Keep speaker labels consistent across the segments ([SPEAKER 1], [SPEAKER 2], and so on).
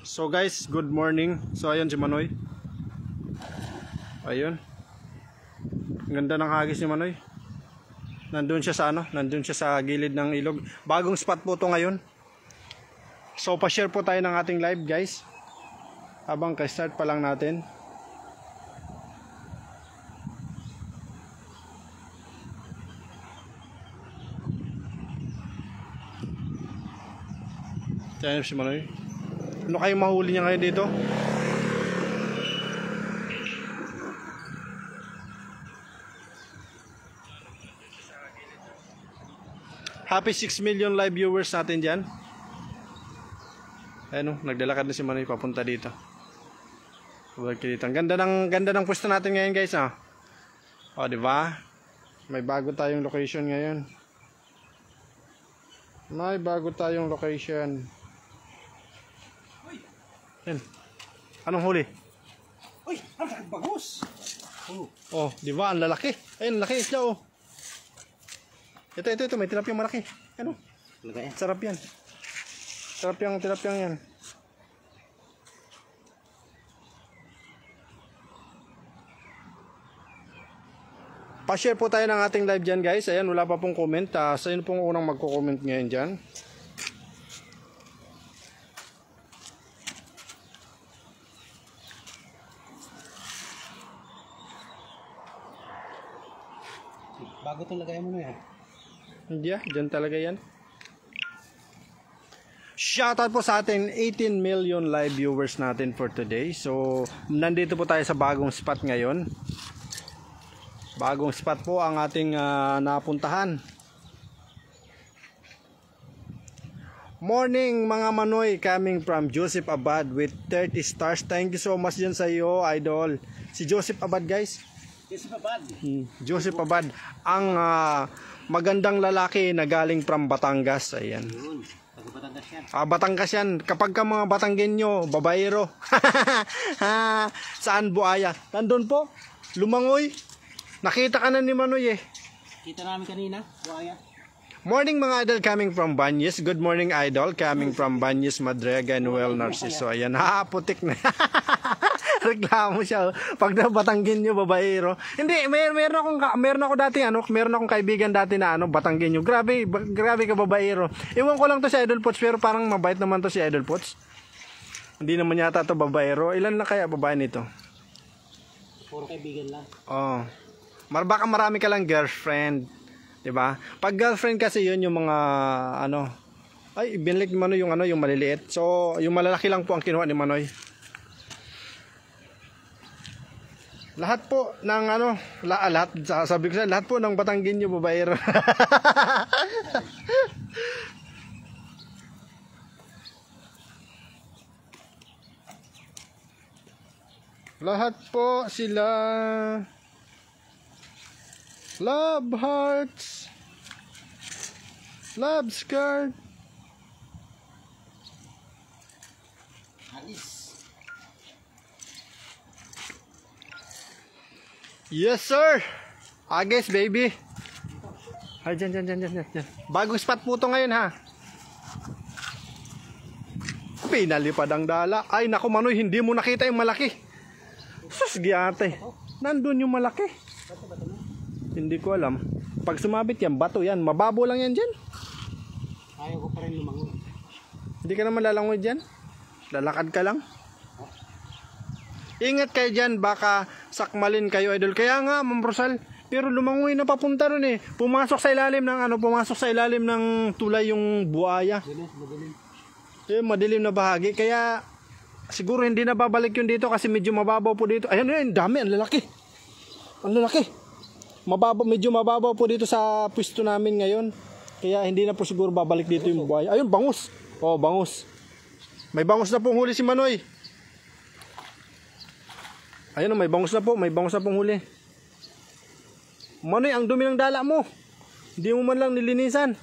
[SPEAKER 1] So guys, good morning. So ayun si Manoy. Ayun. Ganda ng hagis ni Manoy. Nandun siya sa nandun siya sa gilid ng ilog. Bagong spot po to ngayon. So pa-share po tayo ng ating live, guys. Habang ka-start pa lang natin. Ayan si Manoy. Ano kayong mahuli niya ngayon dito? Happy 6 million live viewers natin dyan. Ayan o, naglalakad na si Manoy papunta dito. Ang ganda ng pwesto natin ngayon, guys. O, diba? May bago tayong location ngayon. May bago tayong location. Yan. Anong huli?
[SPEAKER 2] Uy, ang bangus.
[SPEAKER 1] Oh, di ba? Ang lalaki. Ayun, laki isda oh. Ito, may tilapiyang malaki. Ano? Sarap yan. Sarap yung tilapiyang yan. Pa-share po tayo ng ating live dyan, guys. Ayan, wala pa pong comment. Sa inyo pong unang magko-comment ngayon dyan.
[SPEAKER 2] Bago itong lagay mo na yan.
[SPEAKER 1] Hindi dyan talaga yan. Shoutout po sa ating 18 million live viewers natin for today. So, nandito po tayo sa bagong spot ngayon. Bagong spot po ang ating napuntahan. Morning mga Manoy, coming from Joseph Abad with 30 stars. Thank you so much dyan sa iyo, idol. Si Joseph Abad, guys. Joseph Abad, ang magandang lalaki na galing from Batangas. Ayan.
[SPEAKER 2] Batangas yan.
[SPEAKER 1] Batangas yan. Kapag ka mga Batanggenyo, babaero. Saan buaya? Nandun po, lumangoy. Nakita ka na ni Manoy eh.
[SPEAKER 2] Kita namin kanina, buaya.
[SPEAKER 1] Morning mga idol, coming from Banyes. Good morning idol, coming from Banyes, Madrega, Noel, Narciso. Ayan, putik na. Reklamo siya. Pag nabatanggin nyo, babaero. Hindi, meron ako dati, meron akong kaibigan dati na batanggin nyo. Grabe ka babaero. Iwan ko lang to si Idol Pots, pero parang mabait naman to si Idol Pots. Hindi naman yata to babaero. Ilan na kaya babae nito?
[SPEAKER 2] Puro kaibigan lang.
[SPEAKER 1] Oh. Baka marami ka lang girlfriend. Diba? Pag girlfriend kasi yun yung mga ay binalik ni Manoy yung maliliit. So yung malalaki lang po ang kinuha ni Manoy. Lahat po ng lahat sabi ko sa lahat po ng Batanggenyo babaero. Lahat po sila love hearts, love skirt. Yes sir. Agis baby. Ay dyan. Bagong spot po to ngayon ha. Pinalipad ang dala. Ay naku Manoy, hindi mo nakita yung malaki. Sus giyate. Nandun yung malaki. Hindi ko alam. Pag sumabit yan, bato yan. Mababo lang yan dyan.
[SPEAKER 2] Ayaw ko pa rin lumangoy.
[SPEAKER 1] Hindi ka naman lalangoy dyan. Lalakad ka lang. Ingat kayo dyan. Baka sakmalin kayo, idol. Kaya nga, Ma'am Rosal. Pero lumangoy na papunta ron eh. Pumasok sa ilalim ng tulay yung buhaya. Madilim na bahagi. Kaya siguro hindi na babalik yun dito kasi medyo mababaw po dito. Ayan, dami. Ang lalaki. Ang lalaki. Medyo mababaw po dito sa pwesto namin ngayon. Kaya hindi na po siguro babalik dito yung buhay. Ayun, bangus. Oh, bangus. May bangus na pong huli si Manoy. Ayun, may bangus na po. May bangus na pong huli. Manoy, ang dumi ng dala mo. Hindi mo man lang nilinisan.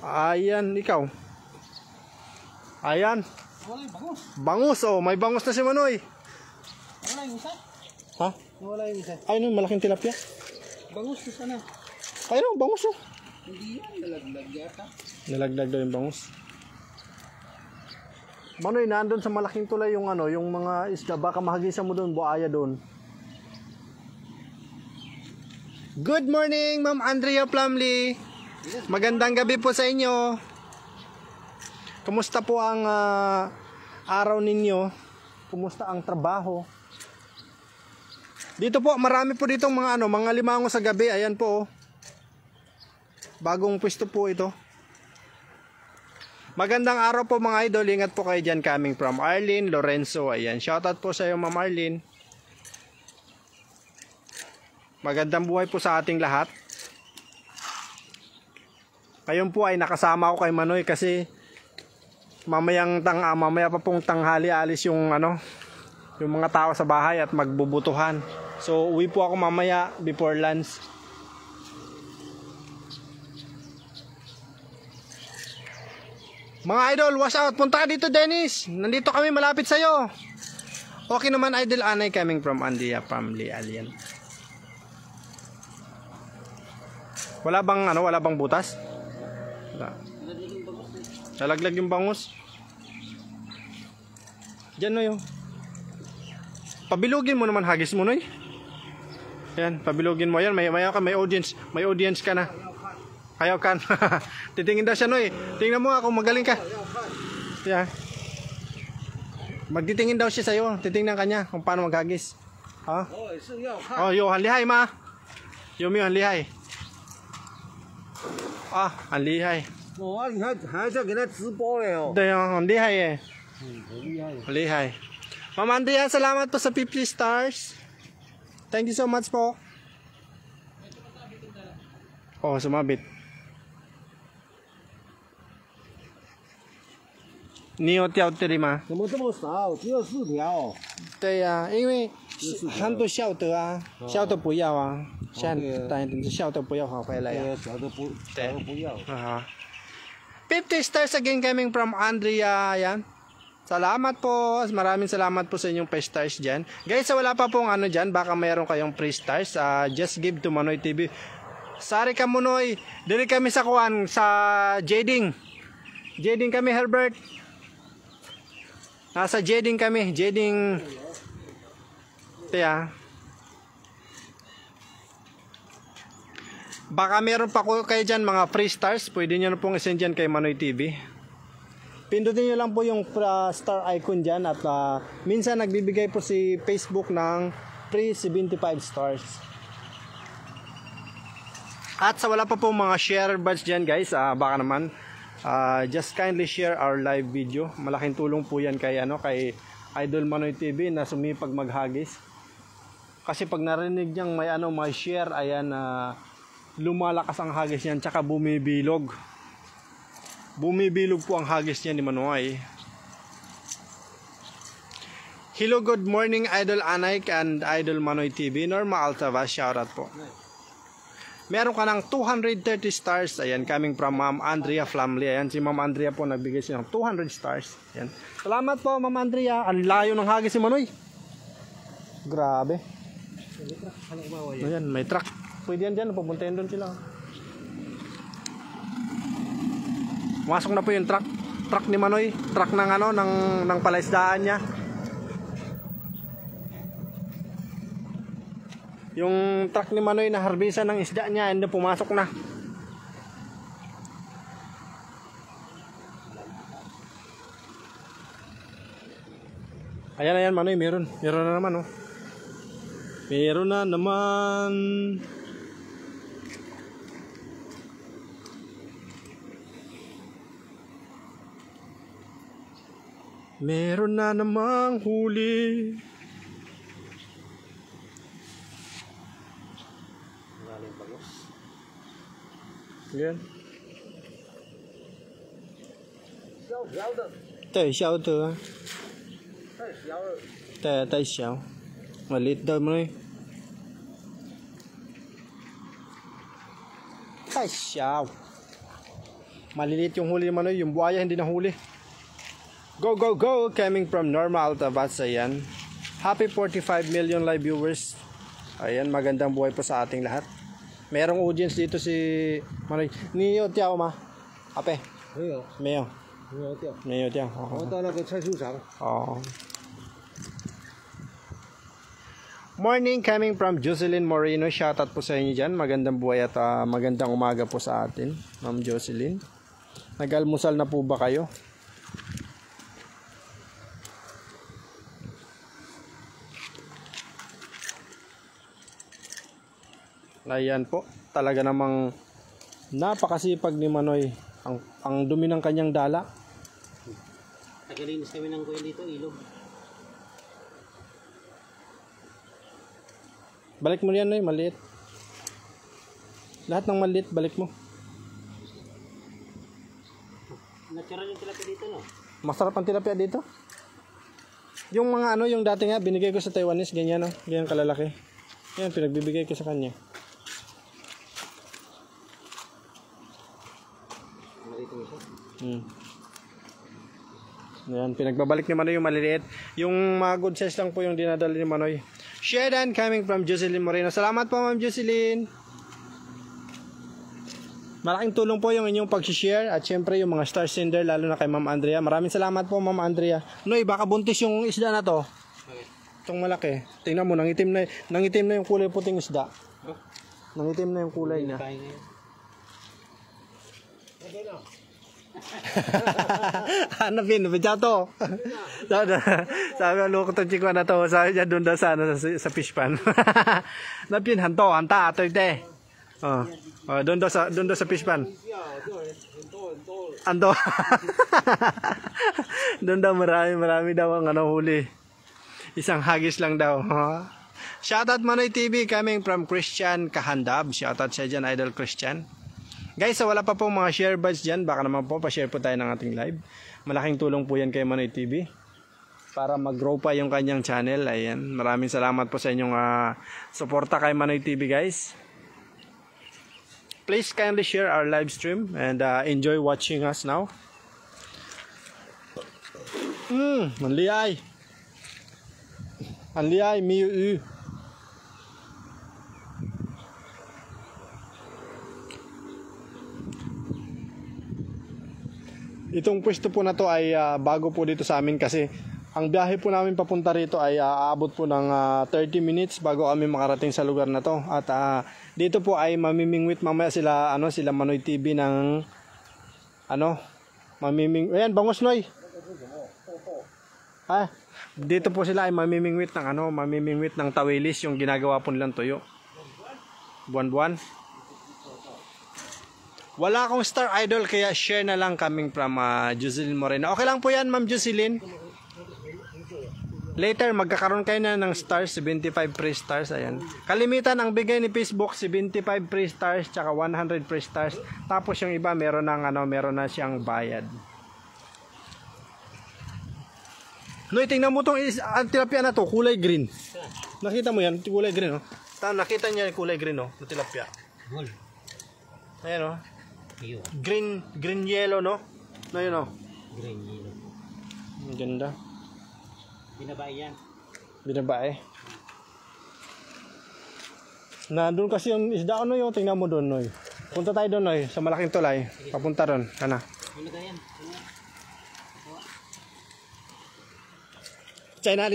[SPEAKER 1] Ayan, ikaw. Ayan. Bangus, oh. May bangus na si Manoy.
[SPEAKER 2] Wala yung isa?
[SPEAKER 1] Ha?
[SPEAKER 2] Wala yung isa.
[SPEAKER 1] Ayun, malaking tilapia.
[SPEAKER 2] Bangus na sana.
[SPEAKER 1] Ayun, bangus oh.
[SPEAKER 2] Hindi yan, nalaglag yata.
[SPEAKER 1] Nalaglag daw yung bangus. Manoy, nandun sa malaking tulay yung ano, yung mga isda. Baka mahagisan mo doon, buaya doon. Good morning, Ma'am Andrea Plumley. Magandang gabi po sa inyo. Kumusta po ang araw ninyo? Kumusta ang trabaho? Dito po, marami po ditong mga ano, mga limango sa gabi. Ayan po. Bagong pwesto po ito. Magandang araw po mga idol. Ingat po kayo dyan, coming from Arlene Lorenzo. Ayan, shoutout po sa iyo, Ma'am Arlene. Magandang buhay po sa ating lahat. Ngayon po ay nakasama ko kay Manoy kasi mamaya pa pong tanghali alis yung ano, yung mga tao sa bahay at magbubutuhan. So uwi po ako mamaya before lunch. Mga idol, watch out. Punta ka dito, Dennis. Nandito kami malapit sa'yo. Okay naman, Idol Anay, coming from Andrea Family Alien. Wala bang butas? Wala. Nalaglag yung bangus. Diyan, Noy. Pabilugin mo naman, hagis mo, Noy. Yan, pabilugin mo yan. May audience. May audience ka na. Ayaw kan. Titingin daw siya, Noy. Tingnan mo ako, magaling ka. Yeah. Magtitingin daw siya sa'yo. Titingnan ka niya kung paano maghagis. Ha? Oh, yo, hanlihay, ma. Yo, miyo, hanlihay. Ah, hanlihay. Ito yung hanlihay eh. Hanlihay. Ma'am Andrea, salamat po sa 50 stars. Thank you so much po. Oh, sumabit.你有钓对吗？
[SPEAKER 2] 怎么这么少？只有4条。
[SPEAKER 1] 对呀、因为很多小的啊，小的不要啊，现在小的不要好回来呀、
[SPEAKER 2] 小的不要。
[SPEAKER 1] 啊。50 stars again coming from Andrea, yan. Salamat po. Maraming salamat po sa inyong 5 stars dyan. Guys, wala pa pong ano dyan. Baka mayroon kayong free stars. Just give to Manoy TV. Sari ka Manoy. Dili kami sa kuwan sa Jeding. Jeding kami, Herbert. Nasa Jeding kami. Jeding. Tiya. Baka meron pa kayo dyan mga free stars. Pwede nyo na pong isend dyan kay Manoy TV. Pindutin nyo lang po yung star icon dyan. At minsan nagbibigay po si Facebook ng free 75 stars. At sa wala pa po mga share buds dyan guys. Baka naman just kindly share our live video. Malaking tulong po yan kay Idol Manoy TV na sumipag maghagis. Kasi pag narinig niyang may share, ayan, lumalakas ang hagis niyan, tsaka bumibilog. Bumibilog po ang hagis niya ni Manoy. Hello, good morning Idol Anay and Idol Manoy TV. Norma Altavas, shoutout po. Meron ka ng 230 stars. Ayan, coming from Ma'am Andrea Flamley. Ayan, si Ma'am Andrea po nagbigay siya ng 200 stars. Ayan. Salamat po, Ma'am Andrea. Ang layo ng hagis si Manoy. Grabe. Ayan, may truck. Pwede yan dyan, pupuntahin doon sila. Masok na po yung truck. Truck ni Manoy. Truck ng ng palaisdaan niya. Yung truck ni Manoy na harbisan ng isda niya, hindi pumasok na. Ayan, Manoy, meron na naman, oh. Meron na naman. Meron na namang huli. Yan. Tay xiao de. Tay xiao. Maliit daw mo eh. Tay xiao. Maliliit yung huli mo, yung buhaya hindi na huli. Go, go, go! Coming from Norma Altavas, ayan. Happy 45 million live viewers. Ayan, magandang buhay po sa ating lahat. Merong audience dito si Manoy. Niyo, tiyaw ma. Ape. Meyo.
[SPEAKER 2] 没有掉。
[SPEAKER 1] 没有掉。
[SPEAKER 2] 我到那个菜市场。
[SPEAKER 1] Oh. Morning coming from Jocelyn Moreno. Shoutout po sa inyo dyan. Magandang buhay at magandang umaga po sa atin, Ma'am Jocelyn. Nag-almusal na po ba kayo? Ayan po. Talaga namang napakasipag ni Manoy. Ang dumi ng kanyang dala.
[SPEAKER 3] Tagalinis kami ng kuya dito, ilog.
[SPEAKER 1] Balik mo yan, Noy, maliit. Lahat ng maliit, balik mo.
[SPEAKER 3] Natural yung tilapia dito, no?
[SPEAKER 1] Masarap ang tilapia dito. Yung mga ano, yung dati nga, binigay ko sa Taiwanese, ganyan, no? Ganyan kalalaki. Yan, pinagbibigay ko sa kanya.
[SPEAKER 3] Marito mo siya.
[SPEAKER 1] Yan, pinagbabalik ni Manoy yung maliliit. Yung mga good size lang po yung dinadala ni Manoy. Shedan coming from Jocelyn Moreno. Salamat po, Ma'am Jocelyn. Malaking tulong po yung inyong pag-share at syempre yung mga star sender, lalo na kay Ma'am Andrea. Maraming salamat po, Ma'am Andrea. Noy, baka buntis yung isda na to. Itong malaki. Tingnan mo, nangitim na yung kulay puting isda. Nangitim na yung kulay niya.
[SPEAKER 3] Kain ngayon.
[SPEAKER 1] Hanapin, bidya to. Sabi ang loko to chiko na to. Sabi niya doon daw sa fish pan. Napin, hanto, hanta, ito ite. Doon daw sa fish pan. Anto. Doon daw marami daw ang huli. Isang hagis lang daw. Shoutout Manoy TV coming from Christian Kahandab. Shoutout siya dyan, Idol Christian. Guys, so wala pa pong mga share buds dyan. Baka naman po, pa-share po tayo ng ating live. Malaking tulong po yan kay Manoy TV. Para mag-grow pa yung kanyang channel. Ayan. Maraming salamat po sa inyong suporta kay Manoy TV, guys. Please kindly share our live stream and enjoy watching us now. Manliay. Manliay, miu. Itong pwesto po na to ay bago po dito sa amin kasi ang biyahe po namin papunta rito ay aabot po ng 30 minutes bago kami makarating sa lugar na to. At dito po ay mamimingwit mamaya sila Manoy TV ng Ayan, bangos Noy. Dito po sila ay mamimingwit ng tawilis, yung ginagawa po nilang tuyo. Buwan-buwan. Wala akong star idol kaya share na lang coming from Jocelyn Moreno. Okay lang po yan, Ma'am Jocelyn. Later, magkakaroon kayo na ng stars, 75 free stars. Ayan. Kalimitan ang bigay ni Facebook, 75 free stars, tsaka 100 free stars. Tapos yung iba, meron na siyang bayad. Noy, tingnan mo itong tilapia na to, kulay green. Nakita mo yan, kulay green, no? Nakita niya yung kulay green, no? Na tilapia. Ayan, no? Green yellow, no? No, yun, no?
[SPEAKER 3] Green yellow.
[SPEAKER 1] Ang ganda.
[SPEAKER 3] Binabae yan.
[SPEAKER 1] Binabae. Doon kasi yung isda, ano yun? Tingnan mo doon, Noy. Punta tayo doon, Noy. Sa malaking tulay. Papunta doon. Kana.
[SPEAKER 3] Ano ka yan?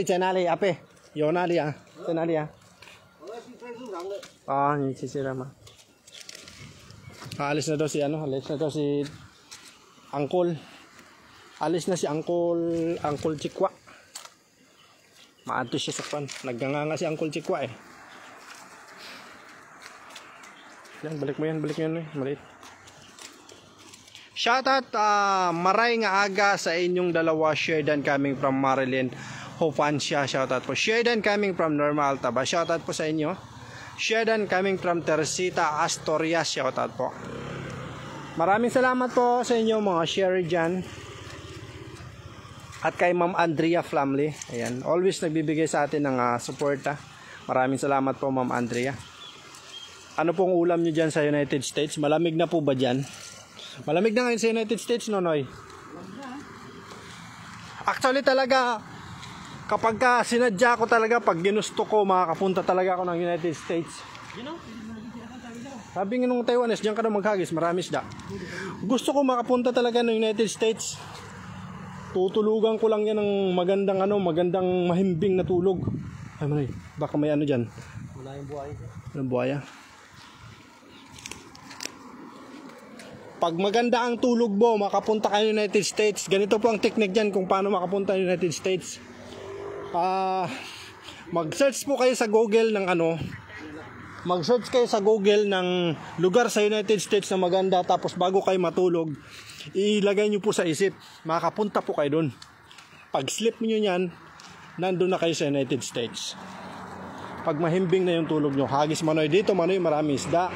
[SPEAKER 1] Chinali, ape. Yonali, Chinali, hindi sisira, ma. Alis na daw si Uncle. Alis na si Uncle Chikwa. Maanto siya sa pan. Nagganganga si Uncle Chikwa eh. Yan, balik mo yan, maliit. Shoutout maray nga aga sa inyong dalawa. Shedan coming from Marilyn Hopansya. Shoutout po. Shedan coming from Norma Altaba. Shoutout po sa inyo. Shedan coming from Teresita Asturias. Shoutout po. Maraming salamat po sa inyo mga share dyan. At kay Ma'am Andrea Flamley. Ayan. Always nagbibigay sa atin ng suporta. Maraming salamat po Ma'am Andrea. Ano pong ulam nyo dyan sa United States? Malamig na po ba dyan? Malamig na ngayon sa United States, Nonoy? Actually talaga, kapag sinadya ko talaga, pag ginusto ko, makakapunta talaga ako ng United States. Sabi nga nung Taiwanese, diyan ka na maghagis, marami isda. Gusto ko makapunta talaga ng United States. Tutulugan ko lang yan ng magandang mahimbing na tulog. Ay Manoy, baka may ano dyan.
[SPEAKER 3] Wala yung buhay.
[SPEAKER 1] Walang buhaya. Pag maganda ang tulog mo, makapunta ka United States. Ganito po ang technique dyan kung paano makapunta United States. Mag-search po kayo sa Google ng mag-search kayo sa Google ng lugar sa United States na maganda, tapos bago kayo matulog, ilagay nyo po sa isip, makapunta po kayo dun. Pag slip nyo yan, nandun na kayo sa United States. Pag mahimbing na yung tulog nyo, hagis Manoy, dito Manoy maraming isda.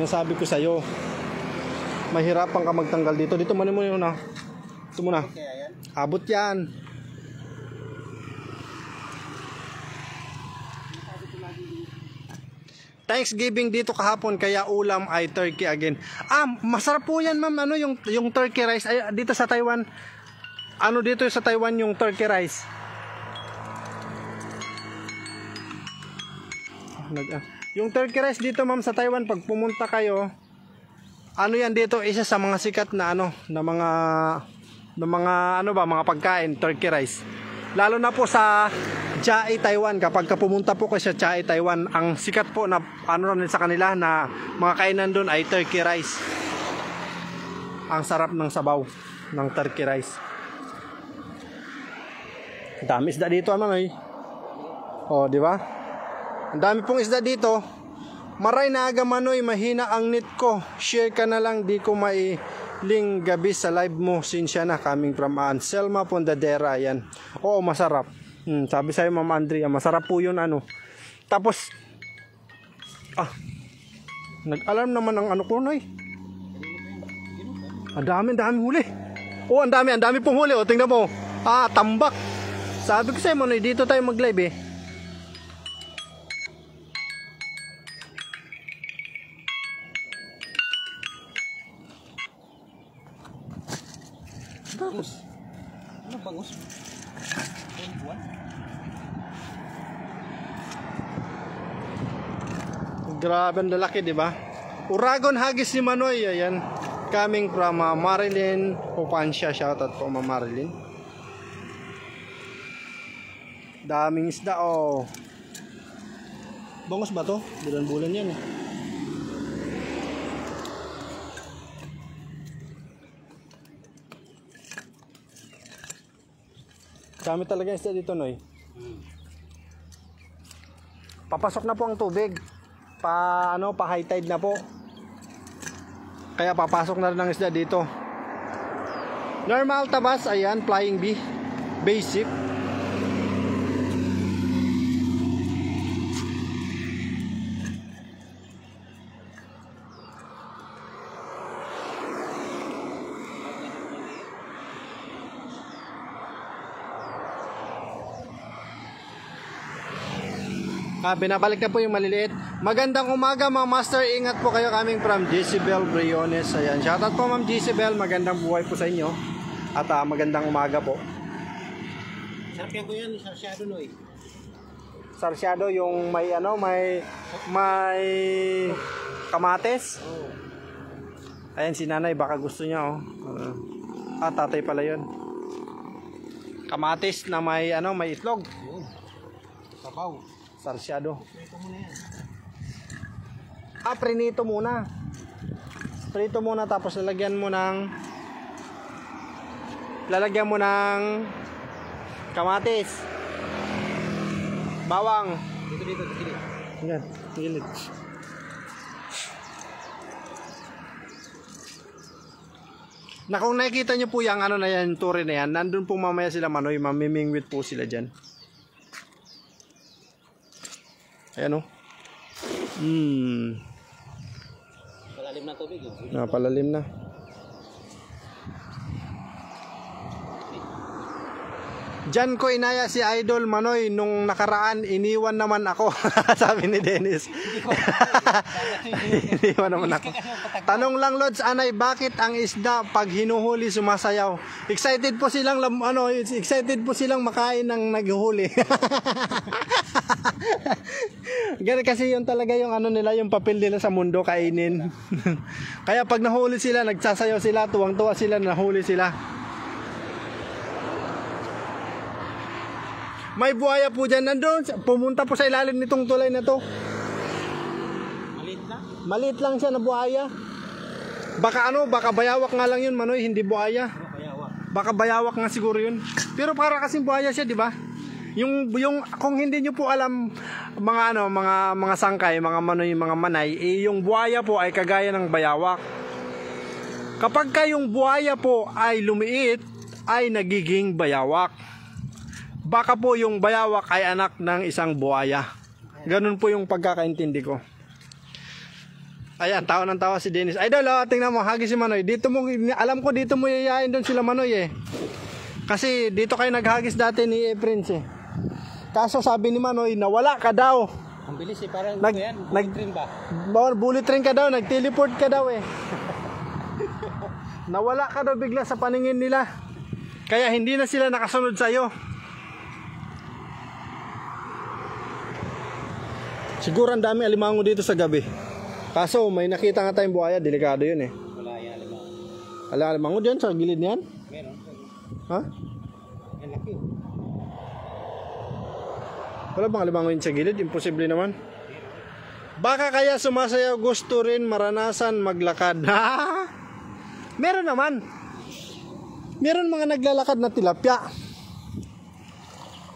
[SPEAKER 1] Yung sabi ko sa'yo, mahirapan ka magtanggal dito. Dito Manoy muna. Ito muna. Abot yan. Thanksgiving dito kahapon, kaya ulam ay turkey again. Masarap po yan ma'am, yung turkey rice. Ay, dito sa Taiwan, dito sa Taiwan yung turkey rice. Yung turkey rice dito ma'am sa Taiwan, pag pumunta kayo, yan dito, isa sa mga sikat na mga pagkain, turkey rice. Lalo na po sa Chiayi, Taiwan. Kapag pumunta po kayo sa Chiayi, Taiwan, ang sikat po na sa kanila na mga kainan doon ay turkey rice. Ang sarap ng sabaw ng turkey rice. Dami isda dito, Manoy. Oh, di ba? Ang dami pong isda dito. Maray na aga Manoy, mahina ang net ko. Share ka na lang, di ko mailing gabi sa live mo. Sinsya na, coming from Anselma Pondadera. Yan. Oo, masarap. Sabi sa'yo Ma'am Andrea, masarap po yun Tapos, nag-alarm naman ang ko Noy. Ang dami huli. Oh, ang dami pong huli. Oh, tingnan mo. Tambak. Sabi ko sa'yo Manoy, dito tayo mag-live eh.
[SPEAKER 2] Bagus. Ano bagus?
[SPEAKER 1] Grabe ang lalaki, di ba? Uragon hagis si Manoy, ayan. Coming from Marilyn Pupansya. Shoutout po Ma'am Marilyn. Daming isda, oh. Bangos ba to? Bulan-bulan yan eh. Dami talaga isda dito, Noy. Papasok na po ang tubig. Pa high tide na po. Kaya papasok na rin ang isda dito. Normal tabas, ayan, flying bee. Basic. Binabalik na po yung maliliit. Magandang umaga mga master. Ingat po kayo, coming from Jezebel Briones. Ayan. Shoutout po Ma'am Jezebel. Magandang buhay po sa inyo. At magandang umaga po.
[SPEAKER 3] Sarap yan ko yan. Sarsyado Noy.
[SPEAKER 1] Sarsyado yung may may kamates.
[SPEAKER 3] Oh.
[SPEAKER 1] Ayan si nanay. Baka gusto niya tatay pala yun. Kamates na may itlog.
[SPEAKER 3] Sabaw.
[SPEAKER 1] Sarsyado.
[SPEAKER 3] Prito muna yan.
[SPEAKER 1] Prinito muna. Prito muna tapos lalagyan mo ng kamatis. Bawang.
[SPEAKER 3] Dito.
[SPEAKER 1] Yan, gilid. Na kung nakikita nyo po yung na yan, turi na yan, nandun po mamaya sila Manoy, mamimingwit po sila dyan. Ayan o.
[SPEAKER 3] Palalim na tubig.
[SPEAKER 1] Palalim na. Diyan ko inaya si Idol Manoy nung nakaraan, iniwan naman ako. Sabi ni Dennis. Iniwan naman ako. Tanong lang Lods, Anay, bakit ang isda pag hinuhuli sumasayaw? Excited po silang makain ng naghuli. Ganun kasi yun talaga yung nila, yung papel nila sa mundo, kainin. Kaya pag nahuli sila, nagsasayaw sila, tuwang-tuwa sila, nahuli sila. May buhaya po dyan. Nandun, pumunta po sa ilalim nitong tulay na to.
[SPEAKER 3] Maliit na.
[SPEAKER 1] Maliit lang siya na buhaya. Baka ano, baka bayawak nga lang yun, Manoy, hindi buhaya.
[SPEAKER 3] Kayawa.
[SPEAKER 1] Baka bayawak nga siguro yun. Pero para kasing buhaya siya, di ba? Yung kung hindi niyo po alam mga sangkay, mga Manoy, mga manay, yung buhaya po ay kagaya ng bayawak. Kapag yung buhaya po ay lumiit, ay nagiging bayawak. Baka po yung bayawak ay anak ng isang buhaya. Ganun po yung pagkakaintindi ko. Ayan, tawa ng tawa si Dennis. Idol, tingnan mo, hagi si Manoy. Dito mo, alam ko dito mo yayain doon sila Manoy eh. Kasi dito kayo naghagis dati ni Prince eh. Kaso sabi ni Manoy, nawala ka daw.
[SPEAKER 3] Ang bilis eh, parang
[SPEAKER 1] bullet
[SPEAKER 3] train ba?
[SPEAKER 1] Bullet train ka daw, nag-teleport ka daw eh. Nawala ka daw bigla sa paningin nila. Kaya hindi na sila nakasunod sa'yo. Siguro ang dami alimango dito sa gabi. Kaso may nakita nga tayong buhaya, delikado yun eh.
[SPEAKER 3] Wala yan, alimango.
[SPEAKER 1] Alimango dyan sa gilid niyan?
[SPEAKER 3] Meron.
[SPEAKER 1] Ha?
[SPEAKER 3] Ang laki.
[SPEAKER 1] Wala bang alimango yun sa gilid? Imposible naman. Baka kaya sumasayaw gusto rin maranasan maglakad. Ha? Meron naman. Meron mga naglalakad na tilapia.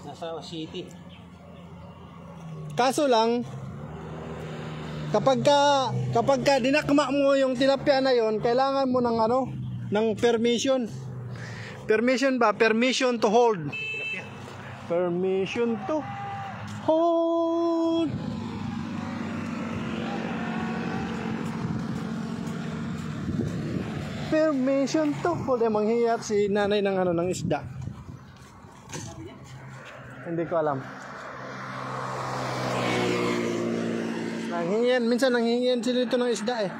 [SPEAKER 3] Nasa city.
[SPEAKER 1] Kaso lang, kapag ka dinakma mo yung tilapia na yon, kailangan mo ng ng permission. Permission ba? Permission to hold. Permission to hold. Permission to hold. Manghihiyat si nanay ng isda. Hindi ko alam. Minsan nanghingian sila dito ng isda eh.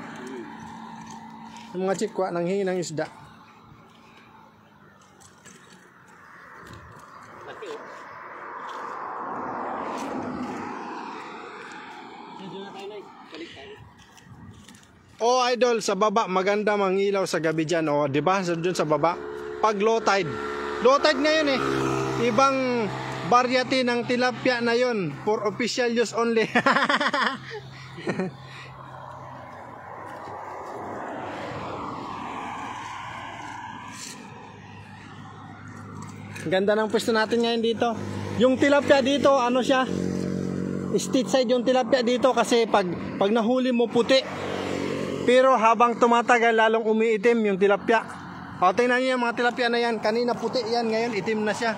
[SPEAKER 1] Yung mga chikwa nanghingi ng isda.
[SPEAKER 3] Laki oh. Diyan na tayo na. Balik tayo.
[SPEAKER 1] Oh idol, sa baba maganda mangilaw sa gabi diyan oh, 'di ba? Doon sa baba. Pag low tide. Low tide ngayon eh. Ibang variety ng tilapia na 'yon for official use only. Ganda ng pwesto natin ngayon dito. Yung tilapia dito, ano siya? Street side yung tilapia dito kasi pag nahuli mo puti. Pero habang tumatagal lalong umiitim yung tilapia. O tingnan niyo yung mga tilapia na yan. Kanina puti yan, ngayon itim na siya.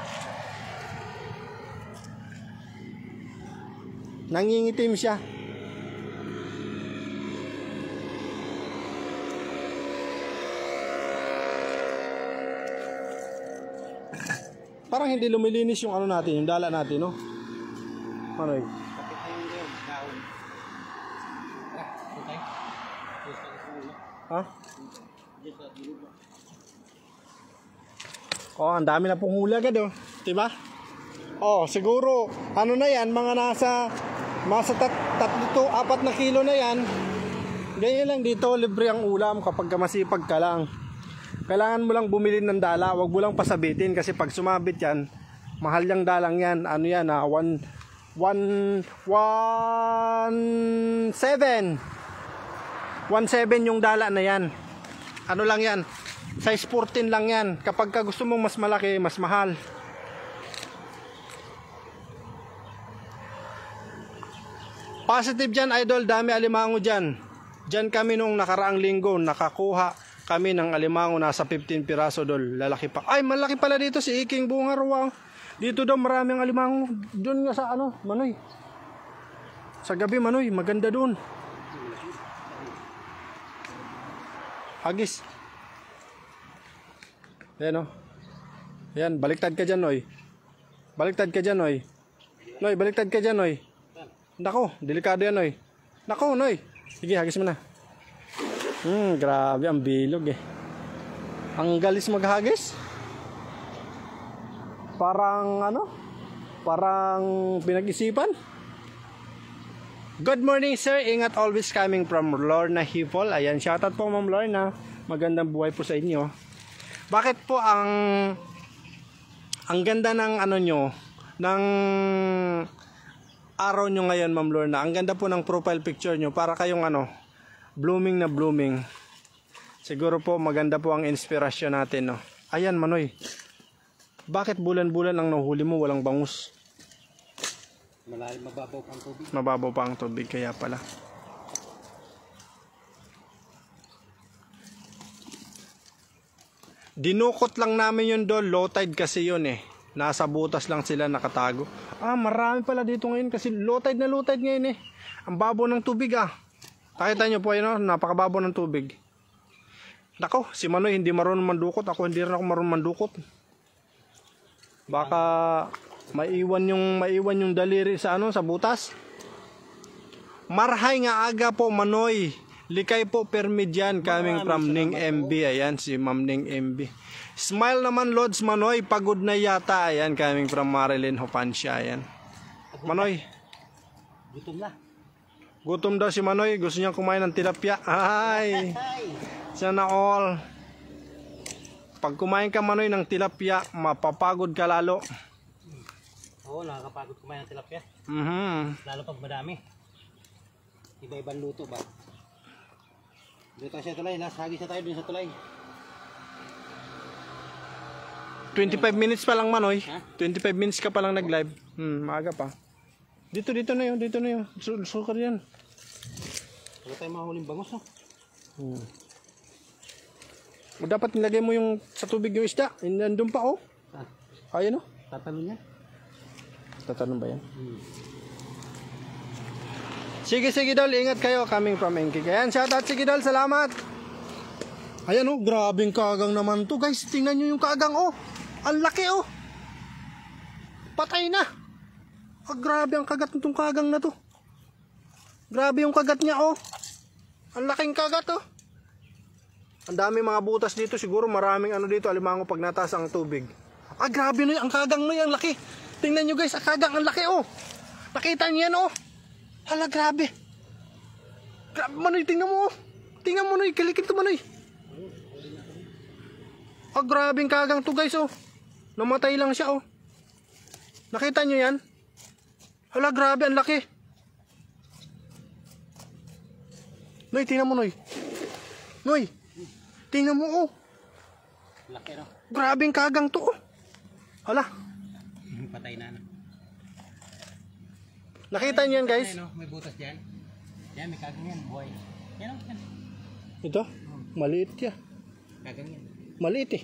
[SPEAKER 1] Nangingitim siya. Parang hindi lumilinis yung natin, yung dala natin, no? Ano yun?
[SPEAKER 3] Kapit na yung dahon. Okay.
[SPEAKER 1] Ha? Oh, ang dami na pong hula agad, oh. Diba? Oh, siguro, na yan, mga nasa 3 to 4 na kilo na yan. Ganyan lang dito, libre ang ulam kapag masipag ka lang. Kailangan mo lang bumili ng dala, wag mo lang pasabitin kasi pag sumabit yan, mahal yung dalang yan. Ano yan, 1.7 yung dala na yan. Ano lang yan, size 14 lang yan. Kapag ka gusto mong mas malaki, mas mahal. Positive dyan idol, dami alimango dyan. Dyan kami nung nakaraang linggo, nakakuha kami ng alimango, nasa 15 piraso dol, lalaki pa. Ay, malaki pala dito si Iking Bunga Ruwang. Dito daw maraming alimango. Doon nga sa Manoy. Sa gabi Manoy, maganda doon. Hagis. Ayan o. Ayan, baliktad ka dyan, Noy. Baliktad ka dyan, Noy. Noy, baliktad ka dyan, Noy. Nako, delikado yan, Noy. Nako, Noy. Sige, hagis mo na. Grabe, ang bilog eh. Ang galis maghagis. Parang parang pinag-isipan. Good morning sir, ingat always coming from Lorna Hipol. Ayan, shoutout po Ma'am Lorna. Magandang buhay po sa inyo. Bakit po ang ganda ng nyo, ng araw nyo ngayon, Ma'am Lorna. Ang ganda po ng profile picture nyo. Para kayong blooming na blooming. Siguro po maganda po ang inspirasyon natin, no? Ayan, Manoy. Bakit bulan-bulan ang nahuli mo, walang bangus?
[SPEAKER 3] Malalim, mababaw pa ang tubig.
[SPEAKER 1] Mababaw pa ang tubig, kaya pala. Dinukot lang namin yun doon, low tide kasi yun eh. Nasa butas lang sila nakatago. Marami pala dito ngayon kasi low tide ngayon eh. Ang babaw ng tubig Nakita nyo po yun, napakababaw ng tubig. Nako, si Manoy hindi marunong mandukot. Ako hindi rin ako marunong mandukot. Baka maiwan yung daliri sa sa butas. Marhay nga aga po, Manoy. Likay po permidyan coming from Ning MB. Ayan si Ma'am Ning MB. Smile naman Lods Manoy, pagod na yata. Ayan coming from Marilyn Hopancia. Ayan. Manoy.
[SPEAKER 3] Gutom na.
[SPEAKER 1] Gutom daw si Manoy, gusto niyang kumain ng tilapia. Ay. Sana all. Pag kumain ka Manoy ng tilapia, mapapagod ka lalo.
[SPEAKER 3] Oo, nakakapagod kumain ng tilapia.
[SPEAKER 1] Mhm.
[SPEAKER 3] Lalo pag madami. Iba-ibang luto ba? Dito tayo sa tulay, nasagi sa tayo dun sa tulay.
[SPEAKER 1] 25 minutes pa lang Manoy.
[SPEAKER 3] Ha?
[SPEAKER 1] 25 minutes ka pa lang nag-live. Maaga pa. Dito na yun. Sukar yan.
[SPEAKER 3] Wala tayong mahuling bangus
[SPEAKER 1] O dapat nilagay mo yung sa tubig yung isda. Nandun pa
[SPEAKER 3] Saan?
[SPEAKER 1] Ayun
[SPEAKER 3] Tatalon yan?
[SPEAKER 1] Tatanong ba yan? Sige Dol, ingat kayo coming from Engkik. Ayan, shoutout sige Dol, salamat. Ayan grabing kagang naman to guys. Tingnan nyo yung kagang Ang laki Patay na. Grabe ang kagat nitong kagang na to. Grabe yung kagat niya Ang laking kagat Ang dami mga butas dito. Siguro maraming dito, alimango pag nataas ang tubig. Grabe ang kagang na yan, laki. Tingnan nyo guys, ang kagang ang laki Nakita niyo yan Hala, grabe. Grabe Manoy, tingnan mo Tingnan mo Manoy, kalikin to Manoy. Grabing kagang to guys Namatay lang siya Nakita nyo yan? Hala, grabe, ang laki. Noy, tingnan mo Noy. Noy, tingnan mo
[SPEAKER 3] Laki
[SPEAKER 1] Grabing kagang to Hala.
[SPEAKER 3] Patay na
[SPEAKER 1] Nakita nyo yan guys?
[SPEAKER 3] May butas dyan. Yan, may kagang yan, boy. Yan yan.
[SPEAKER 1] Ito, maliit yan.
[SPEAKER 3] Kagang yan.
[SPEAKER 1] Maliit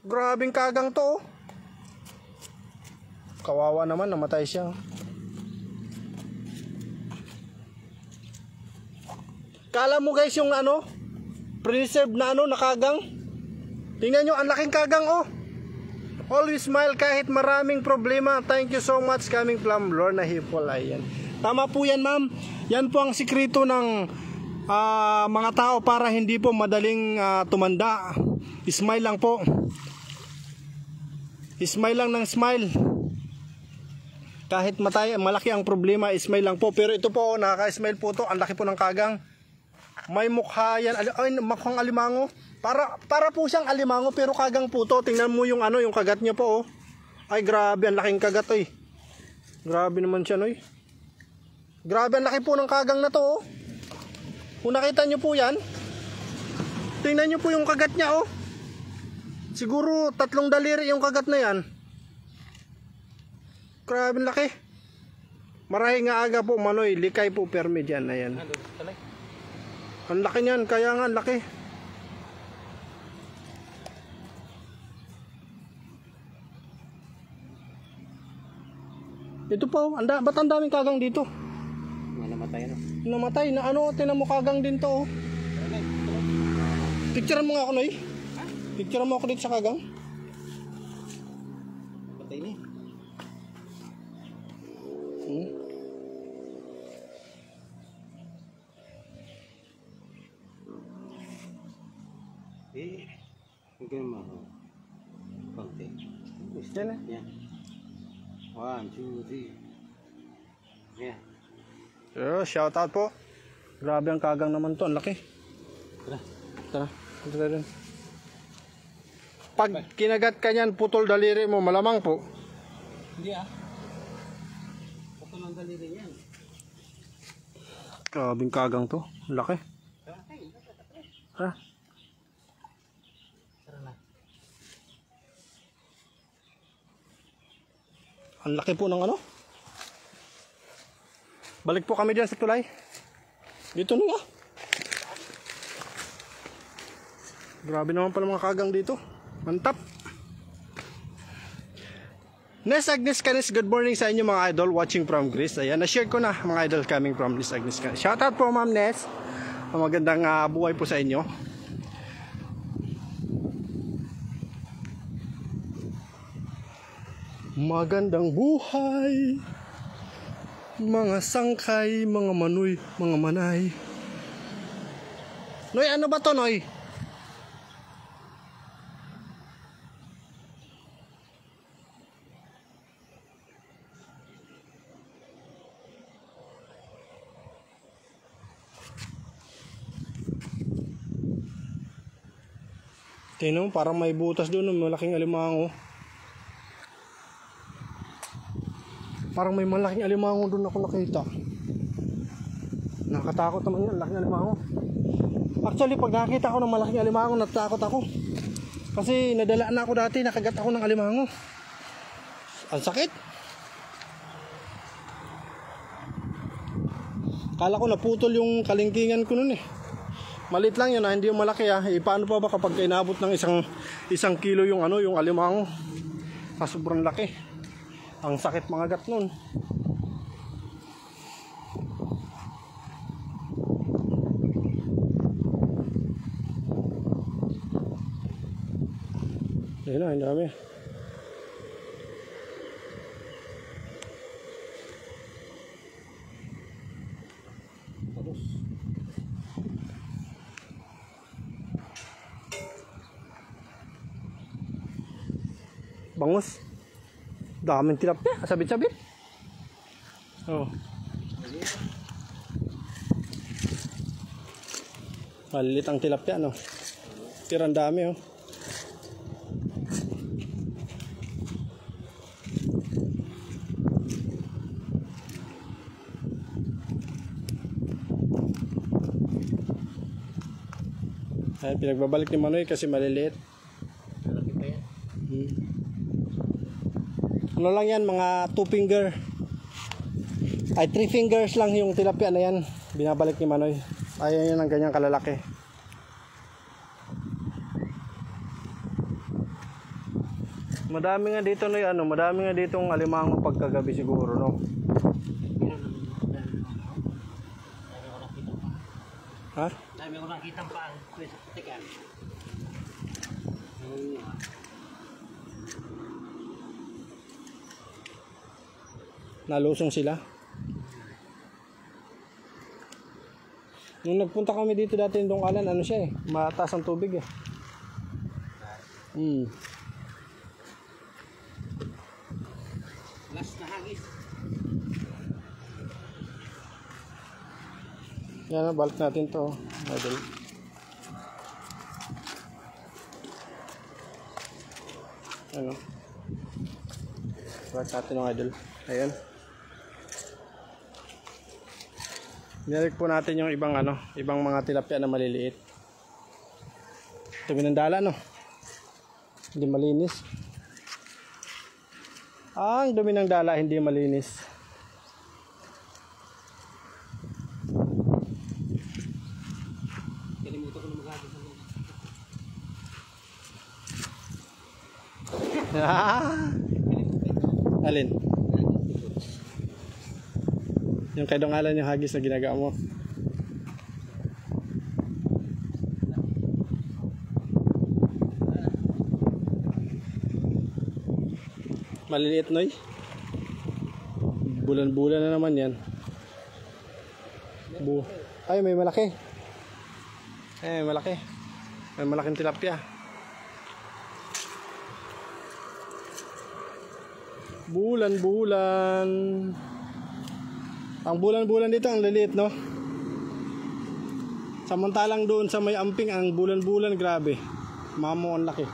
[SPEAKER 1] Grabing kagang to Kawawa naman, namatay siya. Kala mo guys yung preserve na nakagang. Tingnan nyo, ang laking kagang Always smile kahit maraming problema. Thank you so much coming from Lorna Hipol. Ayan. Tama po yan ma'am. Yan po ang sikreto ng mga tao para hindi po madaling tumanda. Smile lang po. Smile lang ng smile. Kahit malaki ang problema, smile lang po. Pero ito po, nakaka-smile po to. Ang laki po ng kagang. May mukha yan. Ay, mukhang alimango. Para po siyang alimango pero kagang po to. Tingnan mo yung yung kagat niya po Ay, grabe, ang laking kagat Grabe naman siya noy. Grabe, ang laki po ng kagang na to Kung nakita niyo po yan, tingnan niyo po yung kagat niya Siguro 3 daliri yung kagat na yan. Grabe laki. Marahil nga aga po Manoy, likay po permi dyan. Ayan. Ang laki niyan, kaya nga laki. Ito po, ba't ang daming kagang dito?
[SPEAKER 3] Namatay
[SPEAKER 1] Namatay na tinan mo kagang din to Picturean mo nga ako Noy. Picturean mo ako dito sa kagang.
[SPEAKER 3] Patay na Hanggang konti.
[SPEAKER 1] Yan
[SPEAKER 3] Yan. 1, 2, 3. Yan.
[SPEAKER 1] Shout out po. Grabe ang kagang naman to, ang laki.
[SPEAKER 3] Tara.
[SPEAKER 1] Tara rin. Pag kinagat ka niyan, putol daliri mo, malamang po.
[SPEAKER 3] Hindi ah. Putol ang daliri niyan.
[SPEAKER 1] Grabing kagang to. Laki. Ha?
[SPEAKER 3] Tara na.
[SPEAKER 1] Ang laki po ng ano. Balik po kami dyan sa tulay. Dito na nga. Grabe naman pala mga kagang dito. Mantap. Nes Agnes Canis, good morning sa inyo mga idol watching from Greece. Ayan, na-share ko na mga idol coming from Nes Agnes Canis. Shoutout po Ma'am Nes. Magandang buhay po sa inyo. Magandang buhay. Mga sangkay, mga manoy, mga manay. Noy, ano ba to, Noy? Tingnan mo, parang may butas doon, malaking alimango. Parang may malaking alimango doon ako nakita. Nakatakot naman yan, laking alimango. Actually, pag nakita ko ng malaking alimango, natakot ako. Kasi nadala na ako dati, nakagat ako ng alimango. Ang sakit. Kala ko naputol yung kalingkingan ko nun eh. Malit lang yun, hindi yung malaki ah. Paano pa ba kapag inabot ng isang kilo yung ano, yung alimango? Sobrang laki. Ang sakit mga gat nun. Ayun na, ang dami. Bangus. Daming tilapia, sabit-sabit. Oh. Malilit ang tilapia, no? Tirang dami, oh. Ay, pinagbabalik ni Manoy kasi maliliit.
[SPEAKER 3] Malaki pa yan.
[SPEAKER 1] Ano lang yan, mga 2 finger. Ay, 3 fingers lang yung tilapia na yan. Binabalik ni Manoy. Ayaw yan ng ganyang kalalaki. Madami nga dito na ano, madami nga dito ng alimango pagkagabi siguro, no? Ha?
[SPEAKER 3] Dami ko nakita pa ang kwesa patikan.
[SPEAKER 1] Nalusong sila. Nung nagpunta kami dito dati yung Dongkalan, ano siya eh, mataas ang tubig eh.
[SPEAKER 3] Last na hagis.
[SPEAKER 1] Yan na, balik natin to. Idol. Ano? Balik natin ng idol. Ayan. Nilik po natin yung ibang ano, ibang mga tilapia na maliliit. Dumi ng dala, no? Hindi malinis. Ang dumi ng dala, hindi malinis.
[SPEAKER 3] Kalimutan ko na mag-hagis ng
[SPEAKER 1] Alin? Yung kay Dongkalan yung hagis na ginagawa mo. Maliliit, Noy. Bulan-bulan na naman yan. Ay, may malaki. Ay, malaki. May malaking tilapia. Bulan-bulan. Ang bulan-bulan dito ang liliit, no? Samantalang doon sa may amping ang bulan-bulan, grabe. Mamo, ang laki.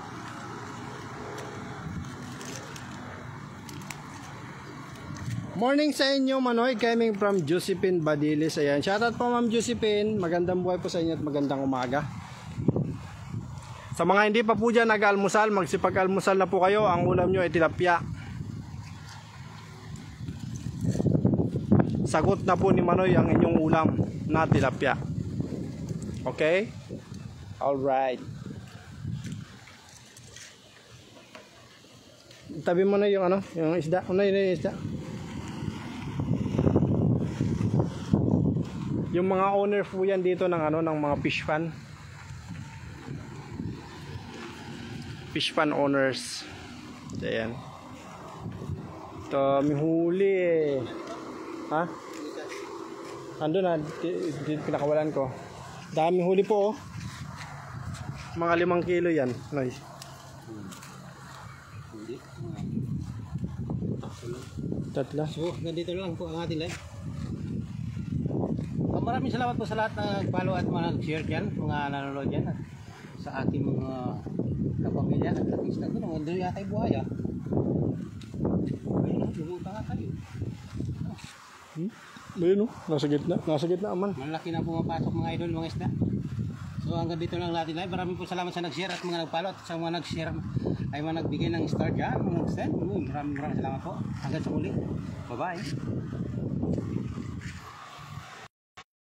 [SPEAKER 1] Morning sa inyo, Manoy, coming from Josephine Badilis. Ayan, shoutout po Ma'am Josephine. Magandang buhay po sa inyo at magandang umaga. Sa mga hindi pa po dyan nag-almusal, magsipag-almusal na po kayo. Ang ulam nyo ay tilapia. Sagot na po ni Manoy ang inyong ulam na tilapia. Okay? Alright. Tabi mo na yung ano, yung isda. Ano yun yung isda? Yung mga owner po yan dito ng ano, ng mga fish pan. Fish pan owners. Ayan. Ito, may huli eh. Ha? Ando na, pinakawalan ko. Dami huli po oh. Mga 5 kilo yan. Nice.
[SPEAKER 3] Hindi.
[SPEAKER 1] Tatla.
[SPEAKER 3] So, nandito lang po ang ating live. Maraming salamat po sa lahat na nag-follow at mga nag-share dyan, mga nanonood dyan at sa ating mga kapamilya at kapista ko. Nandito yata yung buhay ah. Ayun, lumuta nga tayo.
[SPEAKER 1] Ayun oh, nasa gitna aman.
[SPEAKER 3] Malaki na pumapasok mga idol, mga isda. So hanggang dito lang natin live. Maraming po salamat sa nag-share at mga nag-follow at sa mga nag-share ay mga nagbigay ng star dyan, mga nag-send. Maraming salamat po. Hanggang sa muli. Bye-bye.